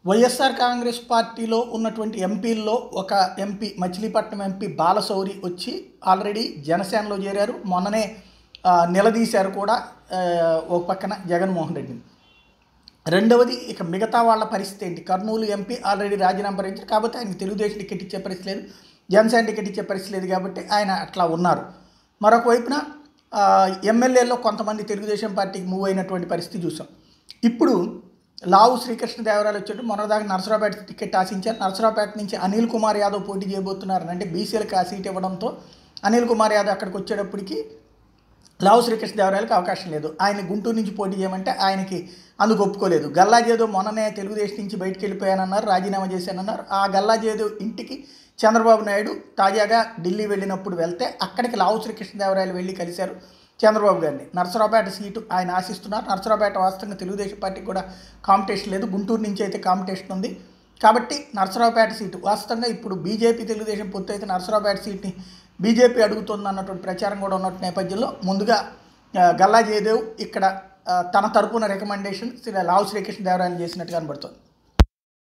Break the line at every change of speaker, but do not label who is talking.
వైఎస్ఆర్ కాంగ్రెస్ పార్టీలో ఉన్నటువంటి ఎంపీల్లో ఒక ఎంపీ మచిలీపట్నం ఎంపీ బాలశౌరి వచ్చి ఆల్రెడీ జనసేనలో చేరారు. మొన్ననే నిలదీశారు కూడా ఒక పక్కన జగన్మోహన్ రెడ్డిని. రెండవది ఇక మిగతా వాళ్ళ పరిస్థితి ఏంటి? కర్నూలు ఎంపీ ఆల్రెడీ రాజీనామా ప్రకటించారు కాబట్టి ఆయనకి తెలుగుదేశం టికెట్ ఇచ్చే పరిస్థితి లేదు, జనసేన టికెట్ ఇచ్చే పరిస్థితి లేదు కాబట్టి ఆయన అట్లా ఉన్నారు. మరొక వైపున ఎమ్మెల్యేలో కొంతమంది తెలుగుదేశం పార్టీకి మూవ్ అయినటువంటి పరిస్థితి చూసాం. ఇప్పుడు లావు శ్రీకృష్ణదేవరాయలు వచ్చేట్టు మొన్నదాకా నరసరావుపేట టికెట్ ఆశించారు. నరసరావుపేట నుంచి అనిల్ కుమార్ యాదవ్ పోటీ చేయబోతున్నారు. అంటే బీసీలకు ఆ సీట్ ఇవ్వడంతో అనిల్ కుమార్ యాదవ్ అక్కడికి వచ్చేటప్పటికి లావు శ్రీకృష్ణదేవరాయలకు అవకాశం లేదు. ఆయన గుంటూరు నుంచి పోటీ చేయమంటే ఆయనకి అందుకు ఒప్పుకోలేదు. గల్లాజేదో మొన్ననే తెలుగుదేశం నుంచి బయటికి వెళ్ళిపోయానన్నారు, రాజీనామా చేశానన్నారు. ఆ గల్లాజేదో ఇంటికి చంద్రబాబు నాయుడు తాజాగా ఢిల్లీ వెళ్ళినప్పుడు వెళ్తే అక్కడికి లావు శ్రీకృష్ణదేవరాయలు వెళ్ళి కలిశారు చంద్రబాబు గారిని. నరసరావుపేట సీటు ఆయన ఆశిస్తున్నారు. నరసరావుపేట వాస్తవంగా తెలుగుదేశం పార్టీకి కూడా కాంపిటీషన్ లేదు, గుంటూరు నుంచి అయితే కాంపిటీషన్ ఉంది. కాబట్టి నరసరావుపేట సీటు వాస్తవంగా ఇప్పుడు బీజేపీ తెలుగుదేశం పొత్తు అయితే నరసరావుపేట సీట్ని బీజేపీ అడుగుతుంది అన్నటువంటి ప్రచారం కూడా ఉన్నట్టు నేపథ్యంలో ముందుగా గల్లా జయదేవ్ ఇక్కడ తన తరపున రికమెండేషన్ లావు శ్రీకృష్ణదేవరాయలు చేసినట్టు కనబడుతుంది.